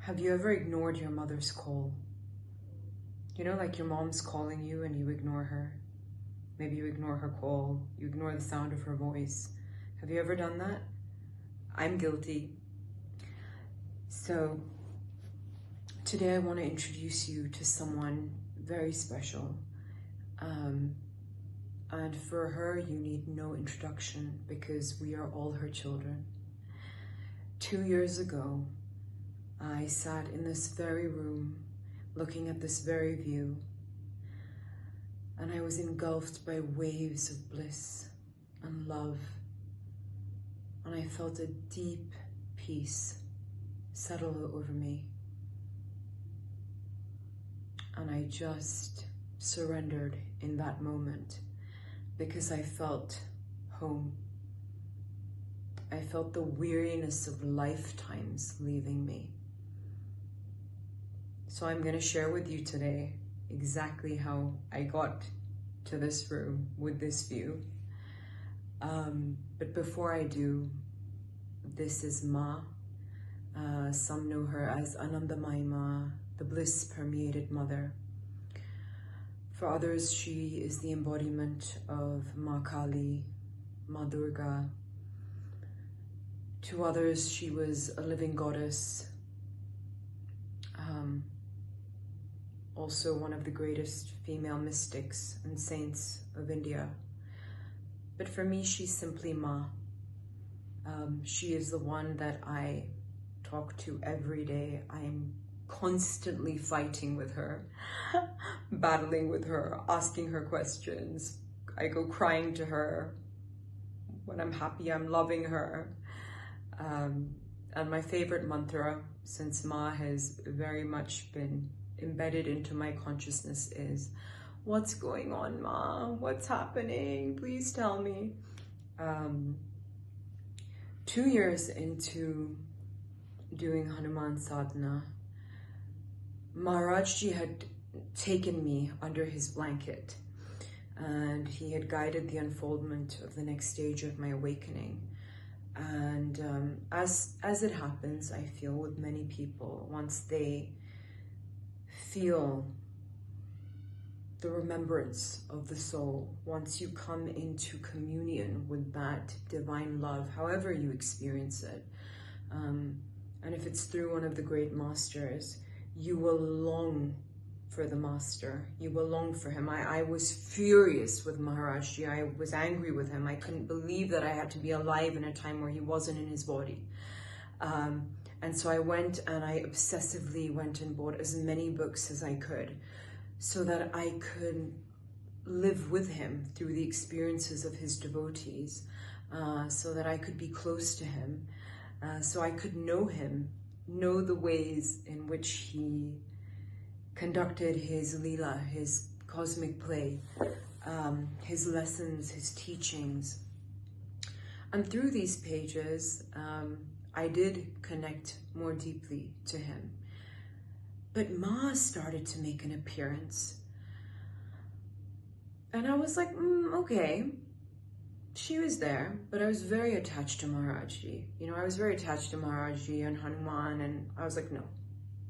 Have you ever ignored your mother's call? You know, like your mom's calling you and you ignore her. Maybe you ignore her call, you ignore the sound of her voice. Have you ever done that? I'm guilty. So today I want to introduce you to someone very special. And for her, you need no introduction because we are all her children. 2 years ago, I sat in this very room, looking at this very view, and I was engulfed by waves of bliss and love, and I felt a deep peace settle over me, and I just surrendered in that moment because I felt home. I felt the weariness of lifetimes leaving me. So I'm going to share with you today exactly how I got to this room with this view. But before I do, this is Ma. Some know her as Anandamayi Ma, the bliss-permeated mother. For others, she is the embodiment of Ma Kali, Ma Durga. To others, she was a living goddess. Also one of the greatest female mystics and saints of India. But for me, she's simply Ma. She is the one that I talk to every day. I'm constantly fighting with her, battling with her, asking her questions. I go crying to her. When I'm happy, I'm loving her. And my favorite mantra, since Ma has very much been embedded into my consciousness, is, "What's going on, Ma? What's happening? Please tell me." 2 years into doing Hanuman sadhana, Maharajji had taken me under his blanket, and he had guided the unfoldment of the next stage of my awakening. And as it happens, I feel with many people, once they feel the remembrance of the soul, once you come into communion with that divine love, however you experience it, and if it's through one of the great masters, you will long for the master. You will long for him. I was furious with Maharajji. I was angry with him. I couldn't believe that I had to be alive in a time where he wasn't in his body. And so I went and I obsessively went and bought as many books as I could so that I could live with him through the experiences of his devotees, so that I could be close to him, so I could know him, know the ways in which he conducted his Leela, his cosmic play, his lessons, his teachings. And through these pages, I did connect more deeply to him. But Ma started to make an appearance. And I was like, okay. She was there, but I was very attached to Maharajji. You know, I was very attached to Maharajji and Hanuman, and I was like, no.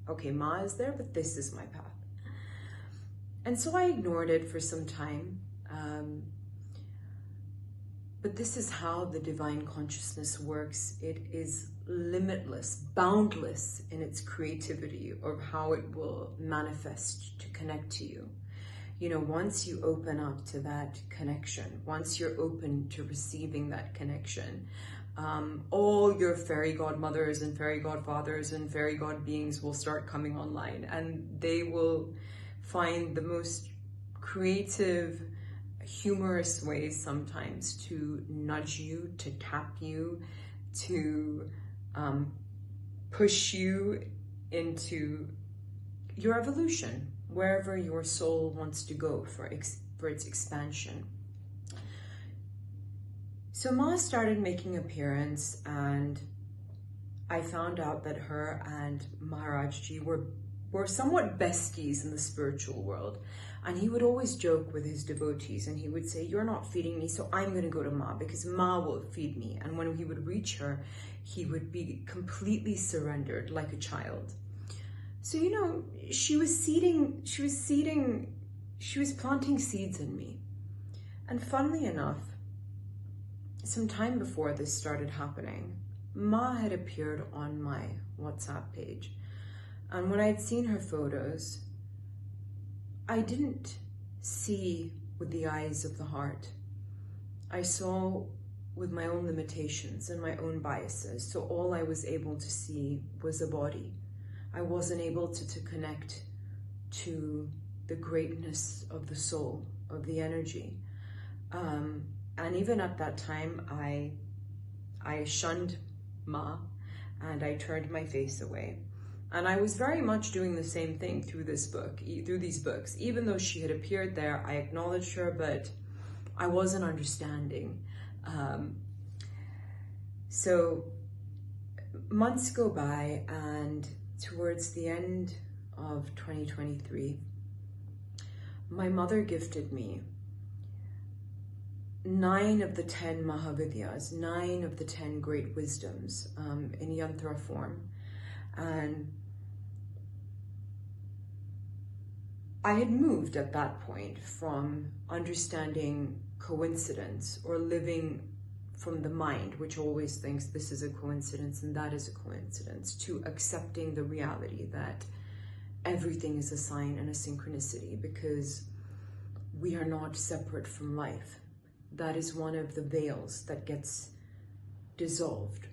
Okay, Ma is there, but this is my path. And so I ignored it for some time. But this is how the divine consciousness works. It is limitless, boundless in its creativity of how it will manifest to connect to you. You know, once you open up to that connection, once you're open to receiving that connection, all your fairy godmothers and fairy godfathers and fairy god beings will start coming online, and they will find the most creative, humorous ways sometimes to nudge you, to tap you, to push you into your evolution, wherever your soul wants to go for its expansion. So Ma started making appearance, and I found out that her and Maharajji were somewhat besties in the spiritual world. And he would always joke with his devotees, and he would say, "You're not feeding me, so I'm going to go to Ma, because Ma will feed me." And when he would reach her, he would be completely surrendered like a child. So, you know, she was planting seeds in me. And funnily enough, some time before this started happening, Ma had appeared on my WhatsApp page. And when I'd seen her photos, I didn't see with the eyes of the heart. I saw with my own limitations and my own biases. So all I was able to see was a body. I wasn't able to connect to the greatness of the soul, of the energy. And even at that time, I shunned Ma and I turned my face away. And I was very much doing the same thing through this book, through these books. Even though she had appeared there, I acknowledged her, but I wasn't understanding. So months go by, and towards the end of 2023, my mother gifted me 9 of the 10 Mahavidyas, 9 of the 10 great wisdoms in yantra form. And I had moved at that point from understanding coincidence or living from the mind, which always thinks this is a coincidence and that is a coincidence, to accepting the reality that everything is a sign and a synchronicity, because we are not separate from life. That is one of the veils that gets dissolved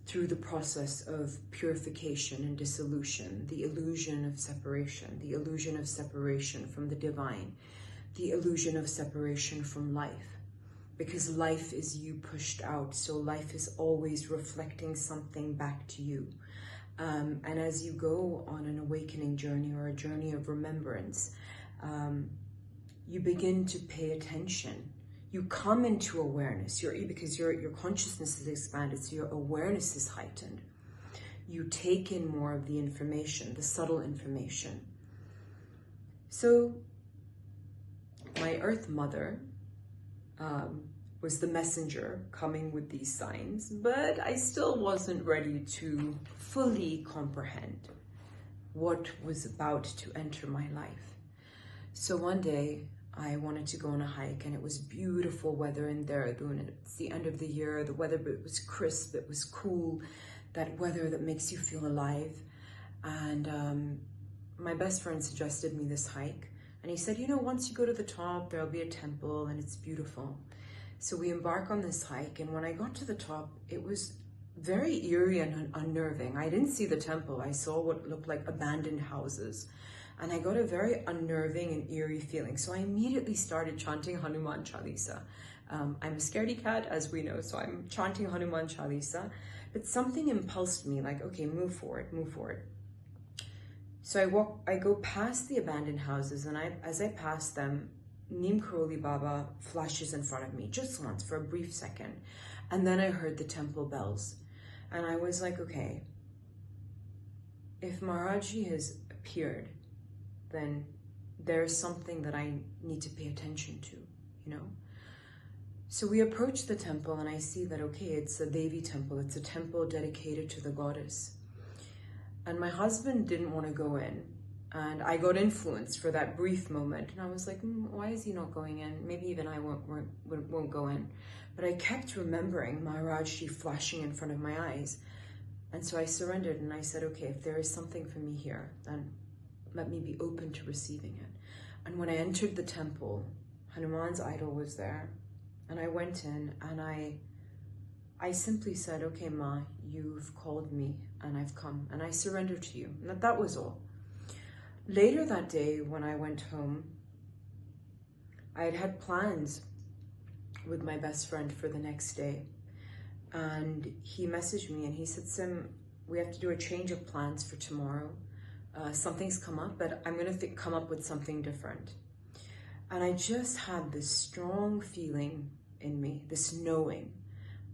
through the process of purification and dissolution, the illusion of separation from the divine, the illusion of separation from life. Because life is you pushed out, so life is always reflecting something back to you. And as you go on an awakening journey or a journey of remembrance, you begin to pay attention. You come into awareness, because your consciousness is expanded, so your awareness is heightened. You take in more of the information, the subtle information. So my Earth Mother was the messenger coming with these signs, but I still wasn't ready to fully comprehend what was about to enter my life. So one day I wanted to go on a hike, and it was beautiful weather in Dehradun. It's the end of the year, the weather was crisp, it was cool, that weather that makes you feel alive. And my best friend suggested me this hike, and he said, you know, once you go to the top, there'll be a temple and it's beautiful. So we embark on this hike, and when I got to the top, it was very eerie and unnerving. I didn't see the temple, I saw what looked like abandoned houses. And I got a very unnerving and eerie feeling. So I immediately started chanting Hanuman Chalisa. I'm a scaredy cat, as we know, so I'm chanting Hanuman Chalisa. But something impulsed me, like, okay, move forward, move forward. So I go past the abandoned houses, and as I pass them, Neem Karoli Baba flashes in front of me, just once, for a brief second. And then I heard the temple bells. And I was like, okay, if Maharaji has appeared, then there's something that I need to pay attention to, you know? So we approach the temple, and I see that, okay, it's a Devi temple. It's a temple dedicated to the goddess. And my husband didn't want to go in, and I got influenced for that brief moment. And I was like, why is he not going in? Maybe even I won't go in. But I kept remembering Maharaji flashing in front of my eyes. And so I surrendered, and I said, okay, if there is something for me here, then let me be open to receiving it. And when I entered the temple, Hanuman's idol was there. And I went in, and I simply said, okay, Ma, you've called me, and I've come, and I surrender to you. And that was all. Later that day, when I went home, I had plans with my best friend for the next day. And he messaged me, and he said, Sim, we have to do a change of plans for tomorrow. Something's come up, but I'm going to come up with something different. And I just had this strong feeling in me, this knowing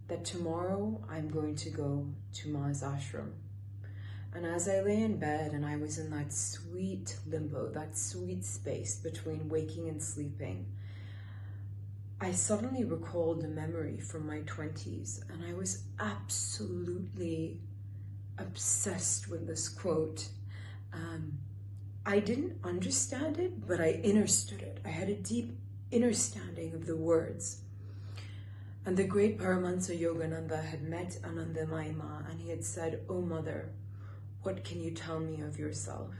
that tomorrow I'm going to go to Ma's ashram. And as I lay in bed and I was in that sweet limbo, that sweet space between waking and sleeping, I suddenly recalled a memory from my 20s, and I was absolutely obsessed with this quote. I didn't understand it, but I understood it. I had a deep understanding of the words. And the great Paramahansa Yogananda had met Anandamayi Ma, and he had said, "Oh mother, what can you tell me of yourself?"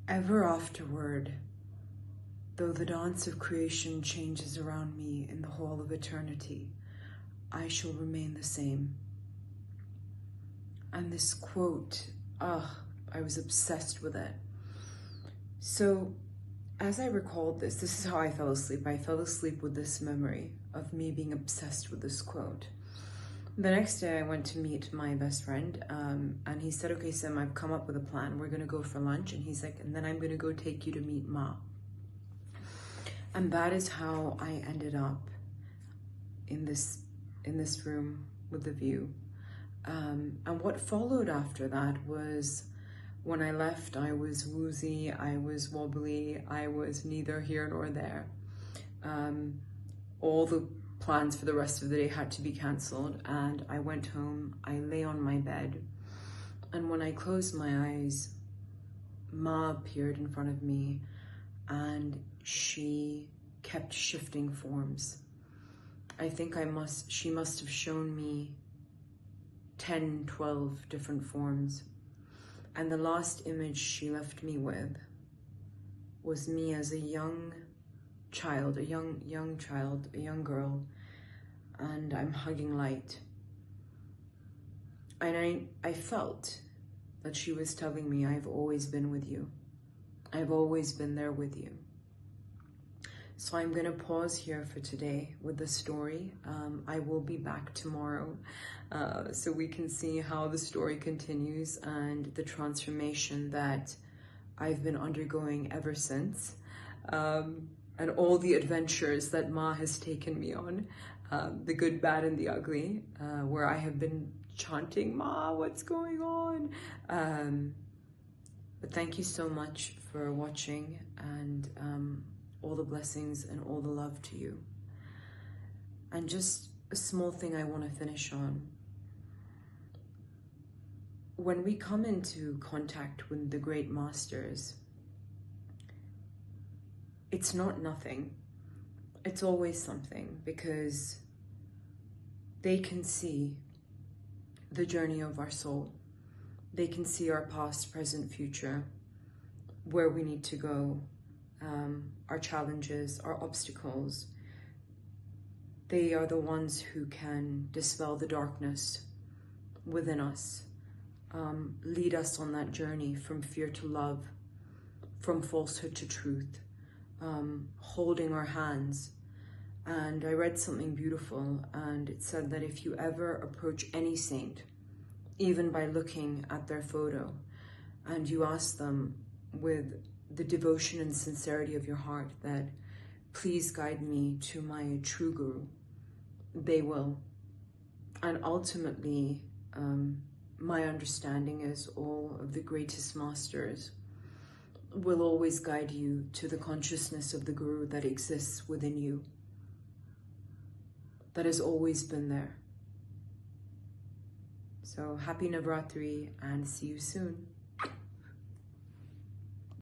Ever afterward, though the dance of creation changes around me in the hall of eternity, I shall remain the same. And this quote, I was obsessed with it. So as I recalled this is how I fell asleep. I fell asleep with this memory of me being obsessed with this quote. The next day I went to meet my best friend, and he said, "Okay, Sim, I've come up with a plan. We're gonna go for lunch." And he's like, "And then I'm gonna go take you to meet Ma." And that is how I ended up in this room with the view. And what followed after that was, when I left, I was woozy, I was wobbly, I was neither here nor there. All the plans for the rest of the day had to be cancelled, and I went home, I lay on my bed, and when I closed my eyes, Ma appeared in front of me, and she kept shifting forms. I think she must have shown me 10, 12 different forms. And the last image she left me with was me as a young child, a young girl, and I'm hugging light. And I felt that she was telling me, "I've always been with you. I've always been there with you." So I'm gonna pause here for today with the story. I will be back tomorrow so we can see how the story continues and the transformation that I've been undergoing ever since, and all the adventures that Ma has taken me on, the good, bad, and the ugly, where I have been chanting, "Ma, what's going on?" But thank you so much for watching, and all the blessings and all the love to you. And just a small thing I want to finish on. When we come into contact with the great masters, it's not nothing. It's always something, because they can see the journey of our soul. They can see our past, present, future, where we need to go, our challenges, our obstacles. They are the ones who can dispel the darkness within us, lead us on that journey from fear to love, from falsehood to truth, holding our hands. And I read something beautiful, and it said that if you ever approach any saint, even by looking at their photo, and you ask them with the devotion and sincerity of your heart that, "Please guide me to my true guru," they will. And ultimately, my understanding is all of the greatest masters will always guide you to the consciousness of the guru that exists within you, that has always been there. So happy Navratri, and see you soon.